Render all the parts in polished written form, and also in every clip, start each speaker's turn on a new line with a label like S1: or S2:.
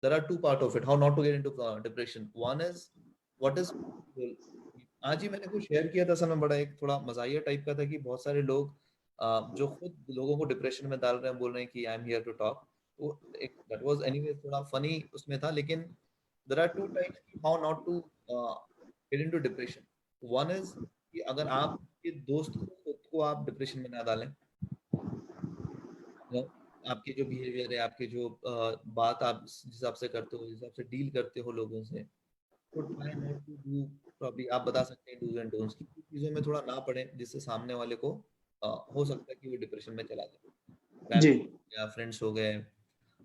S1: there are two part of it, how not to get into depression. One is what is, आज ही मैंने कुछ share किया था, असल में बड़ा एक थोड़ा मजाहिया टाइप का था कि बहुत सारे लोग जो खुद लोगों को डिप्रेशन में डाल रहे हैं, बोल रहे हैं कि I am here to talk, तो एक दैट वाज एनीवे थोड़ा फनी उसमें था, लेकिन there are two types how not to get into depression. One is कि अगर आपके दोस्त को खुद को आप डिप्रेशन में ना डालें, आपके जो बिहेवियर है, आपके जो बात आप जिस हिसाब से करते हो, जिस हिसाब से डील करते हो लोगों से, तो try not to do, probably आप बता सकते हैं डूज एंड डोंट्स की चीजों में थोड़ा ना पड़े जिससे सामने वाले को हो सकता है कि वो डिप्रेशन में चला जाए. फैमिली या फ्रेंड्स हो गए,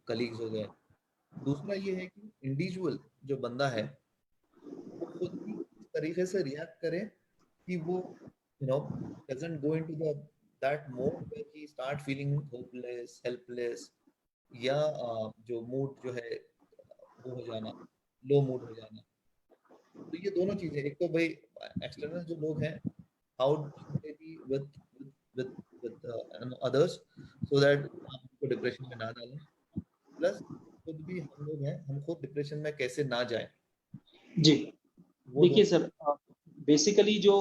S1: कलीग्स हो गए. दूसरा ये है कि इंडिविजुअल जो बंदा है वो खुद भी इस तरीके से रिएक्ट करे कि वो doesn't go into that mode where he start feeling hopeless, helpless, या जो मूड जो है वो हो जाना, लो मूड हो जाना. तो ये दोनों चीजें, एक तो भाई एक्सटर्नल जो लोग हैं, how they be with with with others so that आप उनको डिप्रेशन में ना डालें, प्लस खुद भी हम लोग हैं, हम खुद डिप्रेशन में कैसे ना जाएं.
S2: जी देखिए सर, बेसिकली जो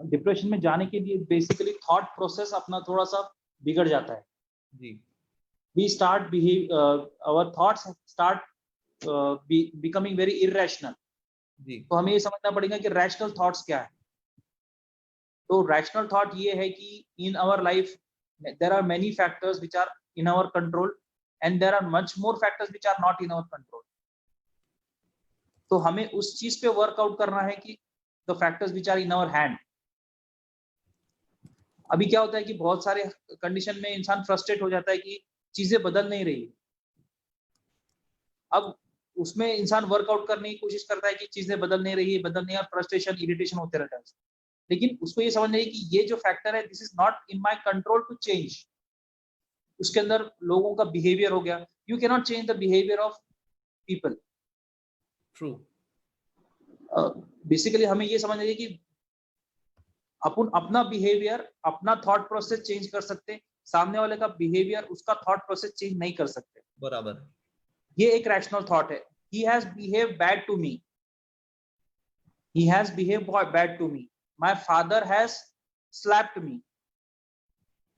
S2: डिप्रेशन में जाने के लिए बेसिकली थॉट प्रोसेस अपना थोड़ा सा बिगड़ जाता है
S1: जी.
S2: We start our thoughts start becoming very irrational. तो हमें ये समझना पड़ेगा कि रैशनल थॉट्स क्या है. तो रैशनल थॉट ये है कि in our life there are many factors which are in our control and there are much more factors which are not in our control. तो हमें उस चीज पे वर्कआउट करना है कि the factors which are in our hand. अभी क्या होता है कि बहुत सारे कंडीशन में इंसान फ्रस्ट्रेट हो जाता है कि चीजें बदल नहीं रही. अब उसमें इंसान वर्कआउट करने की कोशिश करता है कि चीजें बदल नहीं रही, और फ्रस्ट्रेशन, इरिटेशन होते रहता है. लेकिन उसको ये समझना है कि ये जो फैक्टर है, this is not in my control to change. उसके अंदर लोगों का बिहेवियर हो गया. You can not change the behaviour of people.
S1: True.
S2: Basically हमें ये समझना है कि अपन अपना बिहेवियर, अपना थॉट प्रोसेस चेंज कर सकते, सामने वाले का बिहेवियर, उसका थॉट प्रोसेस चेंज नहीं कर सकते.
S1: बराबर.
S2: ये एक रैशनल थॉट है. he has behaved bad to me, he has behaved bad to me, my father has slapped me.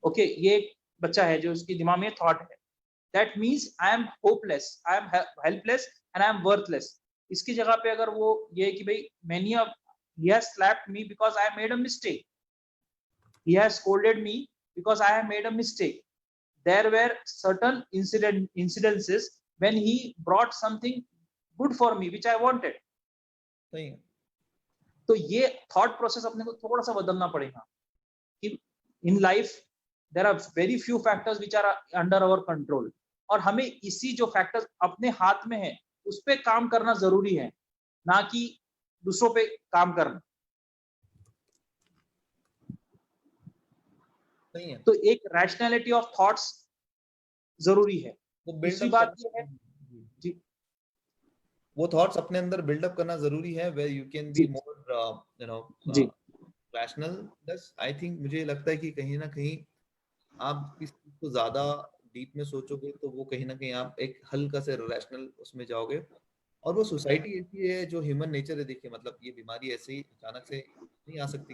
S2: okay, ये एक बच्चा है जो उसके दिमाग में थॉट है. that means I am hopeless, I am helpless and I am worthless. इसकी जगह पे अगर वो ये कि भाई many of he has slapped me because I made a mistake, he has scolded me because I have made a mistake, there were certain incidences when he brought something good for me which I wanted.
S1: सही.
S2: तो ये thought process अपने को थोड़ा सा बदलना पड़ेगा कि in life there are very few factors which are under our control, और हमें इसी जो फैक्टर्स अपने हाथ में है उस पे काम करना जरूरी है, ना कि दूसरों पे काम करना.
S1: सही है.
S2: तो एक रैशनैलिटी ऑफ थॉट्स जरूरी है. दूसरी बात ये है जी,
S1: वो थॉट्स अपने अंदर बिल्डअप करना जरूरी है, where you can be more rational. बस आई थिंक मुझे लगता है कि कहीं ना कहीं आप किस चीज को ज्यादा डीप में सोचोगे तो वो कहीं ना कहीं आप एक हल्का से रैशनल उसमें जाओगे. और वो सोसाइटी ऐसी है, जो ह्यूमन नेचर है, देखिए मतलब ये बीमारी ऐसे ही अचानक से नहीं आ सकती,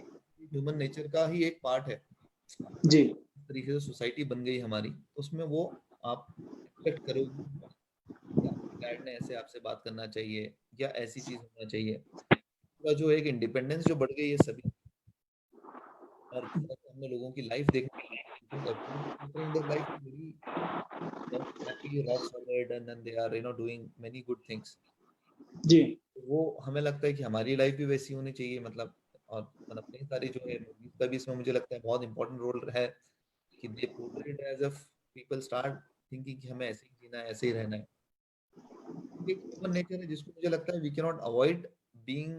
S1: ह्यूमन नेचर का ही एक पार्ट है
S2: जी.
S1: इस तरीके से सोसाइटी बन गई हमारी, उसमें वो आप एक्सपेक्ट करोगे डैड ने ऐसे आपसे बात करना चाहिए या ऐसी चीज होना चाहिए. जो एक इंडिपेंडेंस जो बढ़ गई है सभी, और हमने लोगों की लाइफ देखी, life very happy, rock solid, and then they are doing many good things.
S2: जी.
S1: वो हमें लगता है कि हमारी लाइफ भी वैसी होनी चाहिए, मतलब. और मतलब कई सारी जो है मूवीज का भी इसमें मुझे लगता है बहुत इंपॉर्टेंट रोल है कि they portrayed as if people start thinking कि हमें ऐसे ही जीना है, ऐसे ही रहना है. एक ह्यूमन नेचर है जिसको मुझे लगता है we can not avoid being,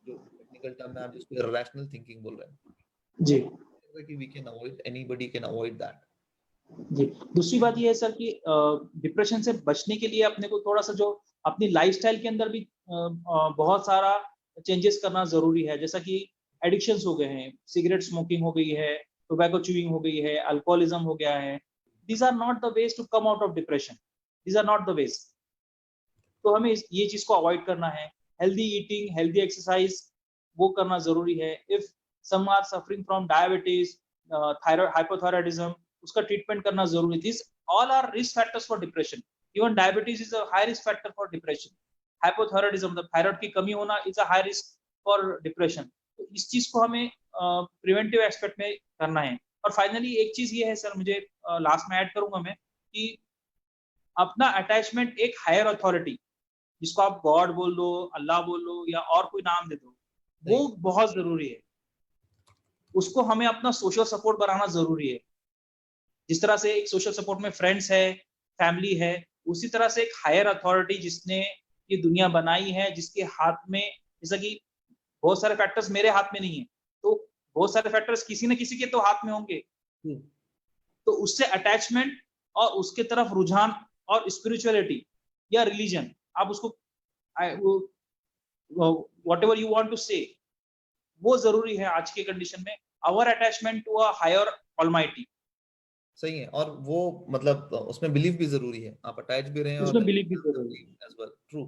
S1: जो टेक्निकल टर्म में आप जिसको रैशनल थिंकिंग बोल रहे हैं
S2: जी,
S1: कि we can avoid, anybody can avoid that.
S2: जी. दूसरी बात ये है सर कि डिप्रेशन से बचने के लिए अपने को थोड़ा सा जो अपनी लाइफस्टाइल के अंदर भी बहुत सारा चेंजेस करना जरूरी है. जैसा कि एडिक्शंस हो गए हैं, सिगरेट स्मोकिंग हो गई है, टोबैको च्यूइंग हो गई है, अल्कोहलिज्म हो गया है. these are not the ways to come out of depression. These are not the ways. तो हमें ये चीज को अवॉइड करना है. हेल्दी ईटिंग, हेल्दी एक्सरसाइज वो करना जरूरी है. If some are suffering from diabetes, thyroid, hypothyroidism, उसका ट्रीटमेंट करना जरूरी. This all are risk factors for depression. Even diabetes is a high risk factor for depression. Hypothyroidism, the thyroid की कमी होना is a high risk for depression. तो इस चीज को हमें प्रिवेंटिव एस्पेक्ट में करना है. और फाइनली एक चीज ये है सर, मुझे लास्ट में ऐड करूंगा मैं, कि अपना अटैचमेंट एक हायर अथॉरिटी, जिसको आप गॉड बोल दो, अल्लाह बोल दो, या और कोई नाम दे दो, वो बहुत जरूरी है. उसको हमें अपना सोशल सपोर्ट बनाना जरूरी है. जिस तरह से एक सोशल सपोर्ट में फ्रेंड्स है, फैमिली है, उसी तरह से एक हायर अथॉरिटी जिसने ये दुनिया बनाई है, जिसके हाथ में, जैसा कि बहुत सारे फैक्टर्स मेरे हाथ में नहीं है, तो बहुत सारे फैक्टर्स किसी न किसी के तो हाथ में होंगे. तो उससे अटैचमेंट और उसके तरफ रुझान और स्पिरिचुअलिटी या रिलीजन, आप उसको व्हाटएवर यू वांट टू से, वो जरूरी है आज के कंडीशन में. Our attachment to a higher almighty.
S1: सही है. और वो मतलब उसमें बिलीव भी जरूरी है. आप अटैच भी रहे हैं
S2: उसमें बिलीव भी जरूरी है.
S1: As well. ट्रू.